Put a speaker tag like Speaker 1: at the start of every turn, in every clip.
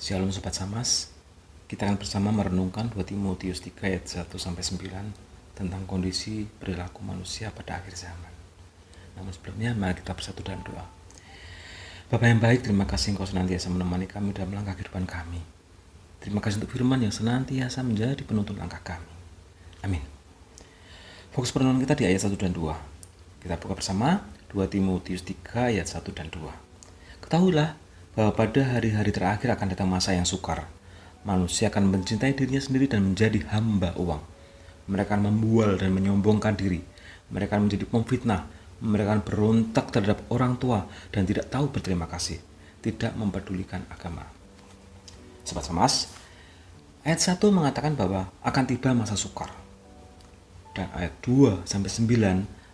Speaker 1: Shalom Sobat Samas, kita akan bersama merenungkan 2 Timotius 3 ayat 1-9 tentang kondisi perilaku manusia pada akhir zaman. Namun sebelumnya, mari kita bersatu dalam doa. Bapa yang baik, terima kasih Engkau senantiasa menemani kami dalam langkah kehidupan kami. Terima kasih untuk firman yang senantiasa menjadi penuntun langkah kami. Amin. Fokus perenungan kita di ayat 1 dan 2. Kita buka bersama 2 Timotius 3 ayat 1 dan 2. Ketahuilah bahwa pada hari-hari terakhir akan datang masa yang sukar. Manusia akan mencintai dirinya sendiri dan menjadi hamba uang. Mereka akan membual dan menyombongkan diri. Mereka akan menjadi pemfitnah. Mereka akan berontak terhadap orang tua dan tidak tahu berterima kasih. Tidak mempedulikan agama. Sobat Samas, ayat 1 mengatakan bahwa akan tiba masa sukar. Dan ayat 2-9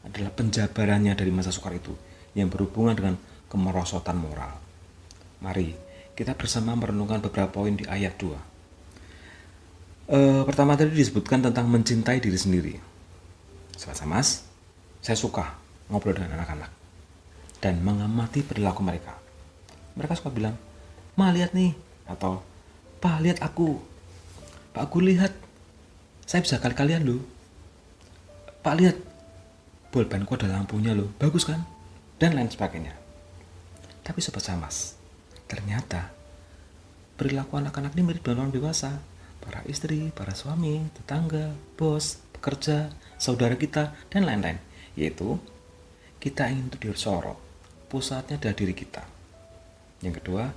Speaker 1: adalah penjabarannya dari masa sukar itu yang berhubungan dengan kemerosotan moral. Mari kita bersama merenungkan beberapa poin di ayat 2. Pertama tadi disebutkan tentang mencintai diri sendiri. Sobat Samas, saya suka ngobrol dengan anak-anak dan mengamati perilaku mereka. Mereka suka bilang, "Ma, lihat nih," atau "Pa, lihat aku. Pak, aku lihat saya bisa kali-kalian loh. Pak, lihat bolpenku ada lampunya loh, bagus kan?" Dan lain sebagainya. Tapi Sobat Samas, ternyata perilaku anak-anak ini mirip dengan orang dewasa. Para istri, para suami, tetangga, bos, pekerja, saudara kita, dan lain-lain. Yaitu, kita ingin untuk disorot. Pusatnya adalah diri kita. Yang kedua,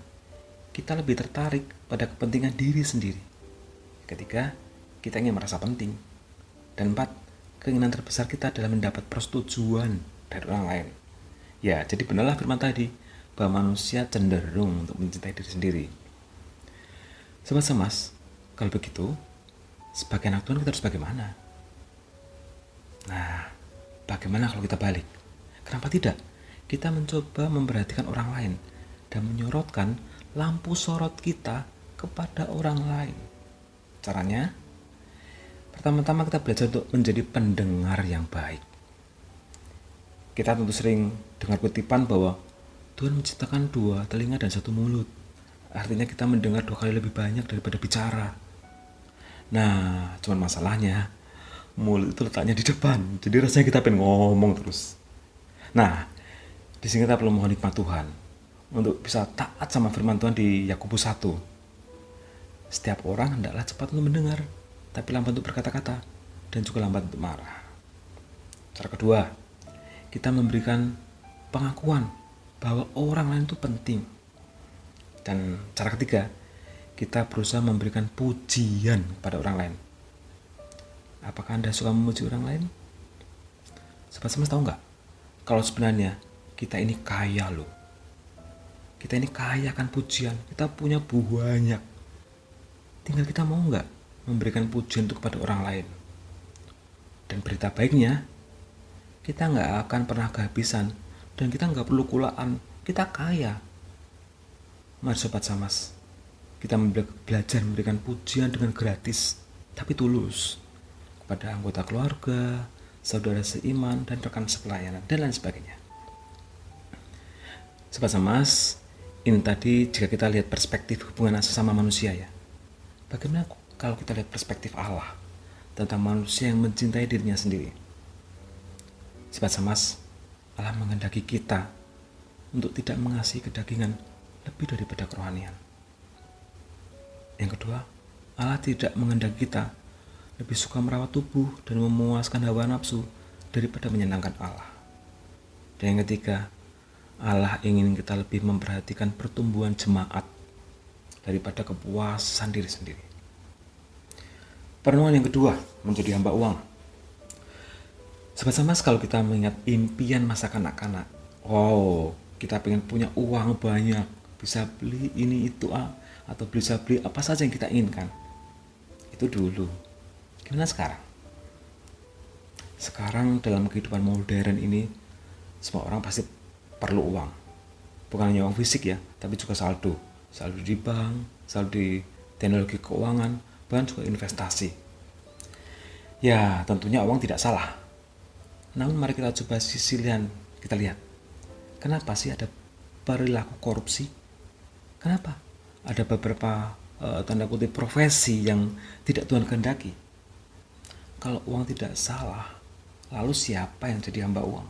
Speaker 1: kita lebih tertarik pada kepentingan diri sendiri. Ketiga, kita ingin merasa penting. Dan empat, keinginan terbesar kita adalah mendapat persetujuan dari orang lain. Ya, jadi benarlah firman tadi, bahwa manusia cenderung untuk mencintai diri sendiri. Sobat Samas, kalau begitu, sebagai anak Tuhan kita harus bagaimana? Nah, bagaimana kalau kita balik? Kenapa tidak? Kita mencoba memperhatikan orang lain dan menyorotkan lampu sorot kita kepada orang lain. Caranya, pertama-tama kita belajar untuk menjadi pendengar yang baik. Kita tentu sering dengar kutipan bahwa Tuhan menciptakan 2 telinga dan 1 mulut. Artinya kita mendengar 2 kali lebih banyak daripada bicara. Nah, cuman masalahnya mulut itu letaknya di depan. Jadi rasanya kita pengen ngomong terus. Nah, di sini kita perlu mohon hikmat Tuhan untuk bisa taat sama firman Tuhan di Yakobus 1. Setiap orang hendaklah cepat untuk mendengar, tapi lambat untuk berkata-kata, dan juga lambat untuk marah. Cara kedua, kita memberikan pengakuan bahwa orang lain itu penting. Dan cara ketiga, kita berusaha memberikan pujian kepada orang lain. Apakah Anda suka memuji orang lain? Sobat Samas tahu nggak? Kalau sebenarnya kita ini kaya loh. Kita ini kaya akan pujian. Kita punya banyak. Tinggal kita mau nggak memberikan pujian itu kepada orang lain. Dan berita baiknya, kita nggak akan pernah kehabisan. Dan kita nggak perlu kulaan, kita kaya. Mari Sobat Samas, kita belajar memberikan pujian dengan gratis, tapi tulus, kepada anggota keluarga, saudara seiman, dan rekan sepelayanan, dan lain sebagainya. Sobat Samas, ini tadi jika kita lihat perspektif hubungan sesama manusia ya. Bagaimana kalau kita lihat perspektif Allah tentang manusia yang mencintai dirinya sendiri? Sobat Samas, Allah menghendaki kita untuk tidak mengasihi kedagingan lebih daripada kerohanian. Yang kedua, Allah tidak menghendaki kita lebih suka merawat tubuh dan memuaskan hawa nafsu daripada menyenangkan Allah. Dan yang ketiga, Allah ingin kita lebih memperhatikan pertumbuhan jemaat daripada kepuasan diri sendiri. Perenungan yang kedua, menjadi hamba uang. Sobat Samas, kalau kita mengingat impian masa kanak-kanak, kita pengen punya uang banyak, bisa beli ini itu atau bisa beli apa saja yang kita inginkan. Itu dulu. Gimana sekarang? Sekarang dalam kehidupan modern ini, semua orang pasti perlu uang. Bukan hanya uang fisik ya, tapi juga saldo. Saldo di bank, saldo di teknologi keuangan, bahkan juga investasi. Ya, tentunya uang tidak salah. Namun mari kita coba sisi lain, kita lihat. Kenapa sih ada perilaku korupsi? Kenapa? ada beberapa tanda kutip profesi yang tidak Tuhan kehendaki. Kalau uang tidak salah, lalu siapa yang jadi hamba uang?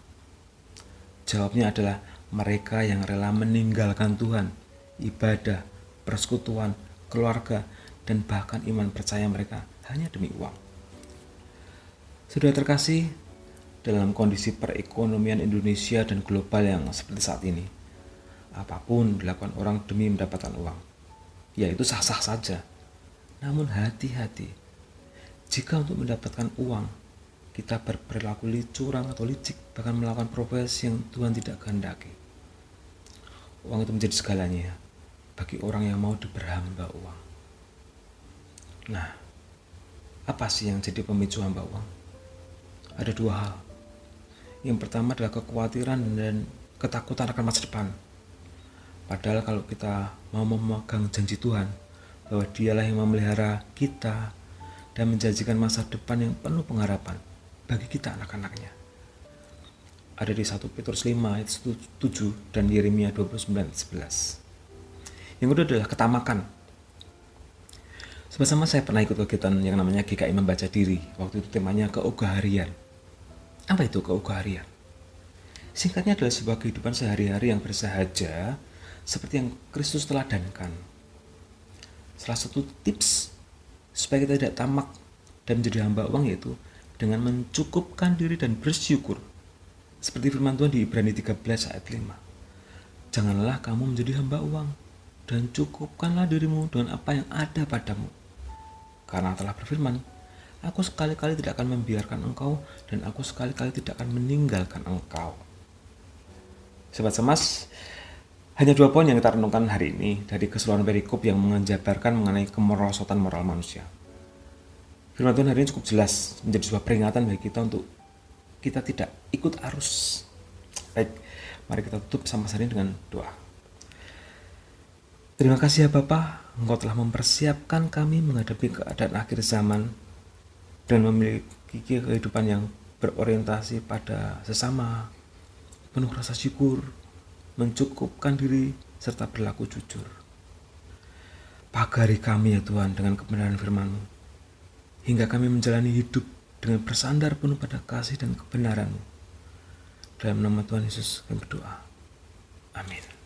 Speaker 1: Jawabnya adalah mereka yang rela meninggalkan Tuhan, ibadah, persekutuan, keluarga, dan bahkan iman percaya mereka hanya demi uang. Sudah terkasih, dalam kondisi perekonomian Indonesia dan global yang seperti saat ini, apapun dilakukan orang demi mendapatkan uang, ya itu sah-sah saja. Namun hati-hati, jika untuk mendapatkan uang kita berperilaku curang atau licik, bahkan melakukan profesi yang Tuhan tidak kehendaki, uang itu menjadi segalanya bagi orang yang mau berhamba uang. Nah, apa sih yang jadi pemicu hamba uang? Ada dua hal. Yang pertama adalah kekhawatiran dan ketakutan akan masa depan. Padahal kalau kita mau memegang janji Tuhan bahwa Dialah yang memelihara kita dan menjanjikan masa depan yang penuh pengharapan bagi kita anak-anaknya. Ada di 1 Petrus 5 ayat 7 dan Yeremia 29:11. Yang kedua adalah ketamakan. Sama-sama saya pernah ikut kegiatan yang namanya GKI Membaca Diri. Waktu itu temanya keogah harian. Apa itu keogah harian? Singkatnya adalah sebuah kehidupan sehari-hari yang bersahaja seperti yang Kristus teladankan. Salah satu tips supaya kita tidak tamak dan menjadi hamba uang yaitu dengan mencukupkan diri dan bersyukur. Seperti firman Tuhan di Ibrani 13 ayat 5. Janganlah kamu menjadi hamba uang dan cukupkanlah dirimu dengan apa yang ada padamu. Karena telah berfirman, aku sekali-kali tidak akan membiarkan engkau dan aku sekali-kali tidak akan meninggalkan engkau. Sobat Semas, hanya 2 poin yang kita renungkan hari ini dari keseluruhan perikop yang menjabarkan mengenai kemerosotan moral manusia. Firman Tuhan hari ini cukup jelas, menjadi sebuah peringatan bagi kita untuk kita tidak ikut arus. Baik, mari kita tutup sama-sama dengan doa. Terima kasih ya Bapa, Engkau telah mempersiapkan kami menghadapi keadaan akhir zaman dan memiliki kehidupan yang berorientasi pada sesama, penuh rasa syukur, mencukupkan diri, serta berlaku jujur. Pagari kami ya Tuhan dengan kebenaran firman-Mu, hingga kami menjalani hidup dengan bersandar penuh pada kasih dan kebenaran-Mu. Dalam nama Tuhan Yesus kami berdoa. Amin.